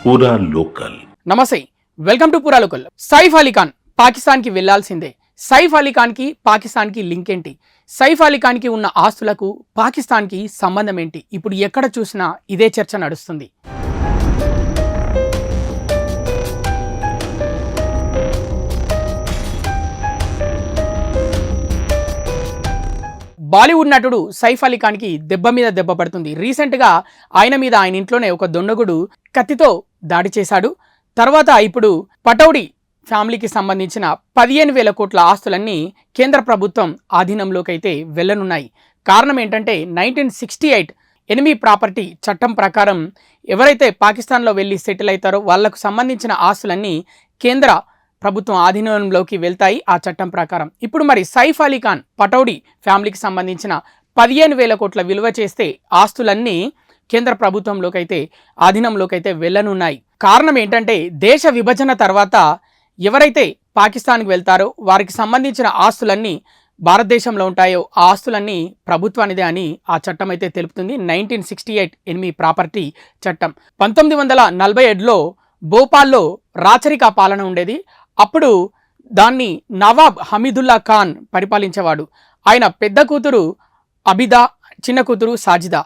పూరా లోకల్. నమస్తే, welcome to పూరా లోకల్. సైఫ్ అలీ ఖాన్ పాకిస్తాన్కి వెళ్లాల్సిందే. సైఫ్ అలీ ఖాన్కి పాకిస్తాన్కి లింక్ ఏంటి? సైఫ్ అలీ ఖాన్కి ఉన్న ఆస్తులకు పాకిస్తాన్కి సంబంధం ఏంటి? ఇప్పుడు ఎక్కడ చూసినా ఇదే చర్చ నడుస్తుంది. బాలీవుడ్ నటుడు సైఫ్ అలీ ఖాన్కి దెబ్బ మీద దెబ్బ పడుతుంది. రీసెంట్గా ఆయన ఇంట్లోనే ఒక దొండగుడు కత్తితో దాడి చేశాడు. తర్వాత ఇప్పుడు పటౌడీ ఫ్యామిలీకి సంబంధించిన 15,000 కోట్ల ఆస్తులన్నీ కేంద్ర ప్రభుత్వం ఆధీనంలోకి అయితే వెళ్ళనున్నాయి. కారణం ఏంటంటే 1968 ఎనిమీ ప్రాపర్టీ చట్టం ప్రకారం ఎవరైతే పాకిస్తాన్లో వెళ్ళి సెటిల్ అవుతారో వాళ్లకు సంబంధించిన ఆస్తులన్నీ కేంద్ర ప్రభుత్వం ఆధీనంలోకి వెళ్తాయి ఆ చట్టం ప్రకారం. ఇప్పుడు మరి సైఫ్ అలీ ఖాన్ పటౌడీ ఫ్యామిలీకి సంబంధించిన 15,000 కోట్ల విలువ చేస్తే ఆస్తులన్నీ కేంద్ర ప్రభుత్వంలోకి అయితే ఆధీనంలోకి అయితే వెళ్ళనున్నాయి. కారణం ఏంటంటే దేశ విభజన తర్వాత ఎవరైతే పాకిస్తాన్కి వెళ్తారో వారికి సంబంధించిన ఆస్తులన్నీ భారతదేశంలో ఉంటాయో ఆ ఆస్తులన్నీ ప్రభుత్వానిదే అని ఆ చట్టం అయితే తెలుపుతుంది. 1968 ఎనిమీ ప్రాపర్టీ చట్టం. 1947లో భోపాల్లో రాచరిక పాలన ఉండేది. అప్పుడు దాన్ని నవాబ్ హమీదుల్లా ఖాన్ పరిపాలించేవాడు. ఆయన పెద్ద కూతురు అబిదా, చిన్న కూతురు సాజిదా.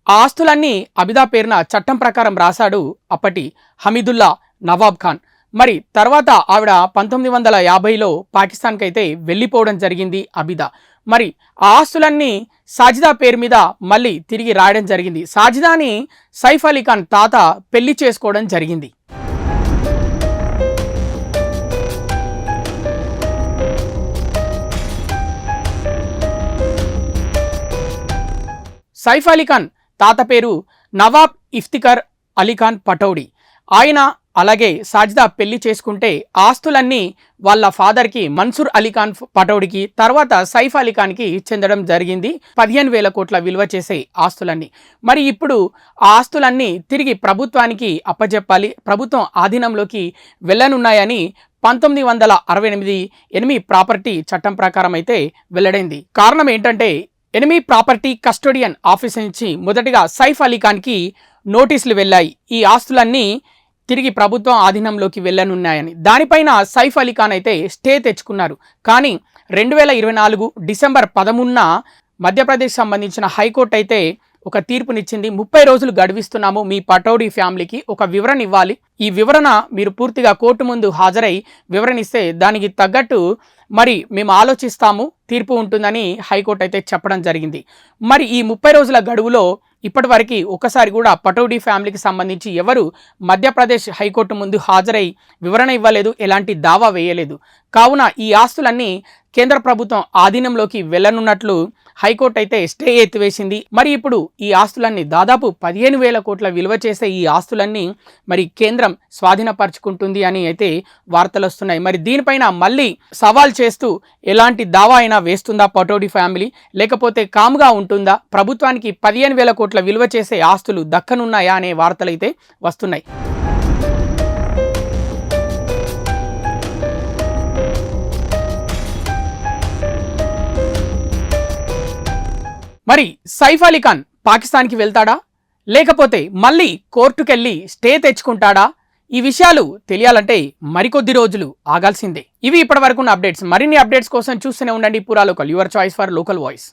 ఆ ఆస్తులన్నీ అబిదా పేరున చట్టం ప్రకారం రాశాడు అప్పటి హమీదుల్లా నవాబ్ ఖాన్. మరి తర్వాత ఆవిడ 1950లో పాకిస్తాన్కి అయితే వెళ్ళిపోవడం జరిగింది అబిదా. మరి ఆ ఆస్తులన్నీ సాజిదా పేరు మీద మళ్ళీ తిరిగి రాయడం జరిగింది. సాజిదాని సైఫ్ అలీ ఖాన్ తాత పెళ్లి చేసుకోవడం జరిగింది. సైఫ్ అలీ ఖాన్ తాత పేరు నవాబ్ ఇఫ్తిఖర్ అలీ ఖాన్ పటౌడీ. ఆయన అలాగే సాజిదా పెళ్లి చేసుకుంటే ఆస్తులన్నీ వాళ్ళ ఫాదర్కి మన్సూర్ అలీ ఖాన్ పటౌడీకి, తర్వాత సైఫ్ అలీ ఖాన్కి చెందడం జరిగింది. 15,000 కోట్ల విలువ చేసే ఆస్తులన్నీ. మరి ఇప్పుడు ఆ ఆస్తులన్నీ తిరిగి ప్రభుత్వానికి అప్పజెప్పాలి, ప్రభుత్వం ఆధీనంలోకి వెళ్ళనున్నాయని 1968 ఎనిమీ ప్రాపర్టీ చట్టం ప్రకారం అయితే వెల్లడైంది. కారణం ఏంటంటే ఎనిమీ ప్రాపర్టీ కస్టోడియన్ ఆఫీస్ నుంచి మొదటిగా సైఫ్ అలీ ఖాన్కి నోటీసులు వెళ్ళాయి, ఈ ఆస్తులన్నీ తిరిగి ప్రభుత్వం ఆధీనంలోకి వెళ్ళనున్నాయని. దానిపైన సైఫ్ అలీ ఖాన్ అయితే స్టే తెచ్చుకున్నారు. కానీ 2024 డిసెంబర్ 13న మధ్యప్రదేశ్ సంబంధించిన హైకోర్టు అయితే ఒక తీర్పునిచ్చింది. 30 రోజులు గడువిస్తున్నాము, మీ పటౌడీ ఫ్యామిలీకి ఒక వివరణ ఇవ్వాలి. ఈ వివరణ మీరు పూర్తిగా కోర్టు ముందు హాజరై వివరణ ఇస్తే దానికి తగ్గట్టు మరి మేము ఆలోచిస్తాము, తీర్పు ఉంటుందని హైకోర్టు అయితే చెప్పడం జరిగింది. మరి ఈ 30 రోజుల గడువులో ఇప్పటివరకు ఒకసారి కూడా పటౌడీ ఫ్యామిలీకి సంబంధించి ఎవరు మధ్యప్రదేశ్ హైకోర్టు ముందు హాజరై వివరణ ఇవ్వలేదు, ఎలాంటి దావా వేయలేదు. కావున ఈ ఆస్తులన్నీ కేంద్ర ప్రభుత్వం ఆధీనంలోకి వెళ్ళనున్నట్లు హైకోర్టు అయితే స్టే ఎత్తివేసింది. మరి ఇప్పుడు ఈ ఆస్తులన్నీ దాదాపు 15,000 కోట్ల విలువ చేసే ఈ ఆస్తులన్నీ మరి కేంద్రం స్వాధీనపరుచుకుంటుంది అని అయితే వార్తలు వస్తున్నాయి. మరి దీనిపైన మళ్ళీ సవాల్ చేస్తూ ఎలాంటి దావా అయినా వేస్తుందా పటౌడీ ఫ్యామిలీ, లేకపోతే కామ్గా ఉంటుందా, ప్రభుత్వానికి 15,000 కోట్ల విలువ చేసే ఆస్తులు దక్కనున్నాయా అనే వార్తలు అయితే వస్తున్నాయి. మరి సైఫ్ అలీ ఖాన్ పాకిస్తాన్కి వెళ్తాడా, లేకపోతే మళ్ళీ కోర్టుకెళ్ళి స్టే తెచ్చుకుంటాడా? ఈ విషయాలు తెలియాలంటే మరికొద్ది రోజులు ఆగాల్సిందే. ఇవి ఇప్పటి వరకు ఉన్న అప్డేట్స్. మరిన్ని అప్డేట్స్ కోసం చూస్తూనే ఉండండి పూరా local, your choice for local voice.